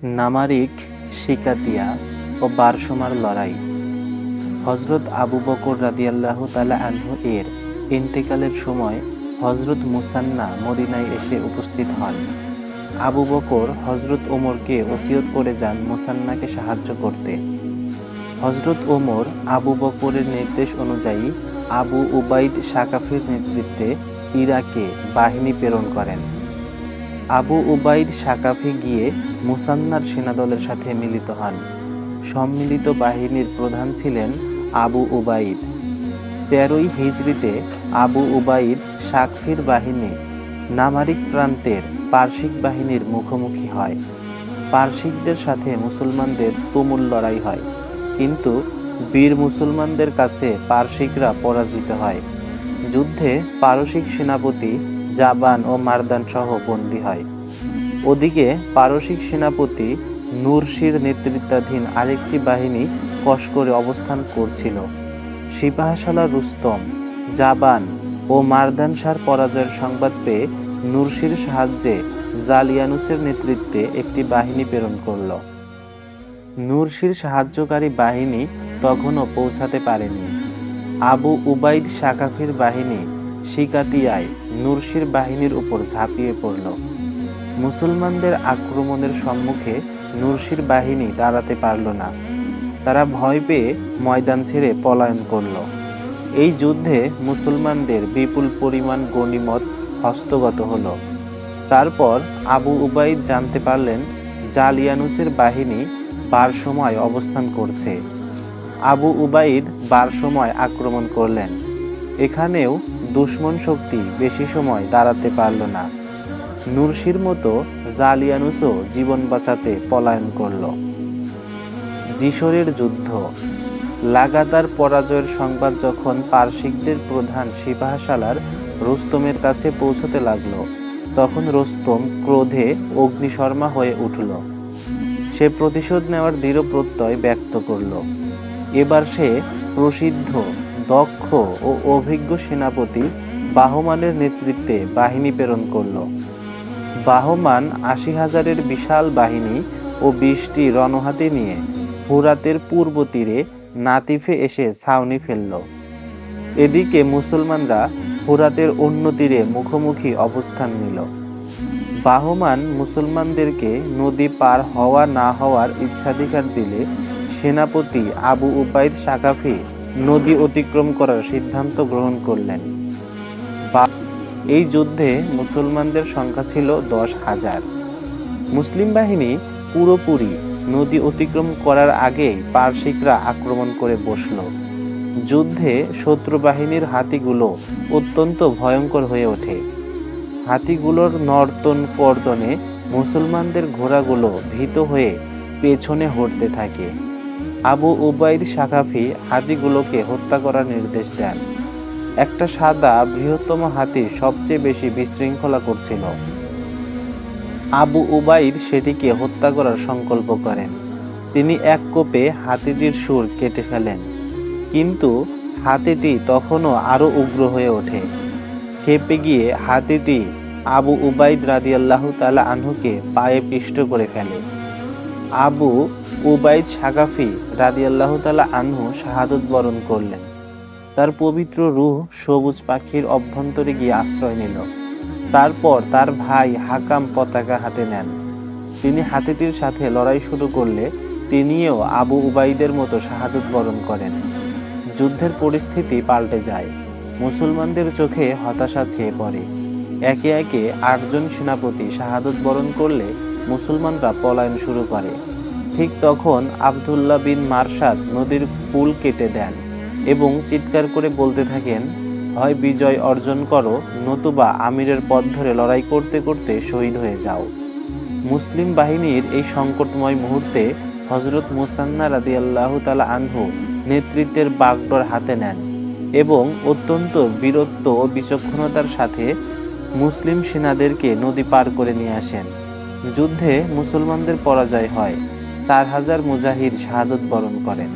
নামারিক, শিকাতিয়া ও বারসমার লড়াই। হযরত আবু বকর রাদিয়াল্লাহু তাআলা আনহু এর ইন্তেকালের সময় হযরত মুসান্না মদিনায় এসে উপস্থিত হন। আবু বকর হযরত ওমরকে ওসিয়ত করে যান মুসান্নাকে সাহায্য করতে। হযরত ওমর আবু বকরের নির্দেশ অনুযায়ী আবু উবাইদ সাকাফির নেতৃত্বে ইরাকে বাহিনী প্রেরণ করেন। আবু উবাইদ সাকাফি গিয়ে মুসান্নার সেনাদলের সাথে মিলিত হন। সম্মিলিত বাহিনীর প্রধান ছিলেন আবু উবাইদ। ১৩ই হিজরিতে আবু উবাইদ সাকফির বাহিনী নামারিক প্রান্তের পারসিক বাহিনীর মুখোমুখি হয়। পারসিকদের সাথে মুসলমানদের তুমুল লড়াই হয়, কিন্তু বীর মুসলমানদের কাছে পারসিকরা পরাজিত হয়। যুদ্ধে পারসিক সেনাপতি জাবান ও মারদান সহ বন্দী হয়। ওদিকে পারসিক সেনাপতি নুরশির নেতৃত্বাধীন আরেকটি বাহিনী কসকরে অবস্থান করছিল। সিপাহসালার রুস্তম, জাবান ও মারদান শাহর পরাজয়ের সংবাদ পেয়ে নুরশির সাহায্যে জালিয়ানুসের নেতৃত্বে একটি বাহিনী প্রেরণ করল। নুরশির সাহায্যকারী বাহিনী তখনও পৌঁছাতে পারেনি। আবু উবাইদ সাকাফির বাহিনী শিকাতিয়ায় নুরশির বাহিনীর উপর ঝাঁপিয়ে পড়ল। মুসলমানদের আক্রমণের সম্মুখে নুরশির বাহিনী দাঁড়াতে পারল না। তারা ভয় পেয়ে ময়দান ছেড়ে পলায়ন করল। এই যুদ্ধে মুসলমানদের বিপুল পরিমাণ গনিমত হস্তগত হল। তারপর আবু উবাইদ জানতে পারলেন জালিয়ানুসের বাহিনী বারসমায় অবস্থান করছে। আবু উবাইদ বারসমায় আক্রমণ করলেন। এখানেও দুশমন শক্তি বেশি সময় দাঁড়াতে পারল না। নুরশির মতো জালিয়ানুসও জীবন বাঁচাতে পলায়ন করল। যিশোরের যুদ্ধ। লাগাতার পরাজয়ের সংবাদ যখন পারসিকদের প্রধান সিপাহসালার রুস্তমের কাছে পৌঁছতে লাগল, তখন রুস্তম ক্রোধে অগ্নিশর্মা হয়ে উঠল। সে প্রতিশোধ নেওয়ার দৃঢ় প্রত্যয় ব্যক্ত করল। এবার সে প্রসিদ্ধ, দক্ষ ও অভিজ্ঞ সেনাপতি বাহমানের নেতৃত্বে বাহিনী প্রেরণ করল। বাহমান ৮০,০০০-এর বিশাল বাহিনী ও ২০টি রণহাতি নিয়ে ফুরাতের পূর্ব তীরে নাতিফে এসে ছাউনি ফেলল। এদিকে মুসলমানরা ফুরাতের অন্য তীরে মুখোমুখি অবস্থান নিল। বাহমান মুসলমানদেরকে নদী পার হওয়া না হওয়ার ইচ্ছাধিকার দিলে সেনাপতি আবু উবাইদ সাকাফি নদী অতিক্রম করার সিদ্ধান্ত গ্রহণ করলেন। এই যুদ্ধে মুসলমানদের সংখ্যা ছিল ১০,০০০। মুসলিম বাহিনী পুরোপুরি নদী অতিক্রম করার আগেই পারসিকরা আক্রমণ করে বসল। যুদ্ধে শত্রু বাহিনীর হাতিগুলো অত্যন্ত ভয়ঙ্কর হয়ে ওঠে। হাতিগুলোর নর্তন কর্দনে মুসলমানদের ঘোড়াগুলো ভীত হয়ে পেছনে হটতে থাকে। আবু উবাইদ সাকাফি হাতিগুলোকে হত্যা করার নির্দেশ দেন। একটা সাদা বৃহত্তম হাতি সবচেয়ে বেশি বিশৃঙ্খলা করছিল। আবু উবাইদ সেটিকে হত্যা করার সংকল্প করেন। তিনি এক কোপে হাতিটির শুঁড় কেটে ফেলেন, কিন্তু হাতিটি তখনও আরো উগ্র হয়ে ওঠে। ক্ষেপে গিয়ে হাতিটি আবু উবাইদ রাদিয়াল্লাহু তাআলা আনহুকে পায়ে পিষ্ট করে ফেলে। আবু উবাইদ সাকাফি রাদিয়াল্লাহু তাআলা আনহু শাহাদত বরণ করলেন। তার পবিত্র রূহ সবুজ পাখির অভ্যন্তরে গিয়ে আশ্রয় নিল। তারপর তার ভাই হাকাম পতাকা হাতে নেন। তিনি হাতিটির সাথে লড়াই শুরু করলে তিনিও আবু উবাইদের মতো শাহাদত বরণ করেন। যুদ্ধের পরিস্থিতি পাল্টে যায়। মুসলমানদের চোখে হতাশা ছেয়ে পড়ে। একে একে ৮ জন সেনাপতি শাহাদত বরণ করলে মুসলমানরা পলায়ন শুরু করে। ঠিক তখন আবদুল্লাহ বিন মারসাদ নদীর পুল কেটে দেন এবং চিৎকার করে বলতে থাকেন, হয় বিজয় অর্জন করো, নতুবা আমিরের পথ ধরে লড়াই করতে করতে শহীদ হয়ে যাও। মুসলিম বাহিনীর এই সংকটময় মুহূর্তে হযরত মুসান্না রাদিয়াল্লাহু তাআলা আনহু নেতৃত্বের বাগডোর হাতে নেন এবং অত্যন্ত বীরত্ব ও বিচক্ষণতার সাথে মুসলিম সেনাদেরকে নদী পার করে নিয়ে আসেন। যুদ্ধে মুসলমানদের পরাজয় হয়। ৪,০০০ মুজাহিদ শাহাদত বরণ করেন।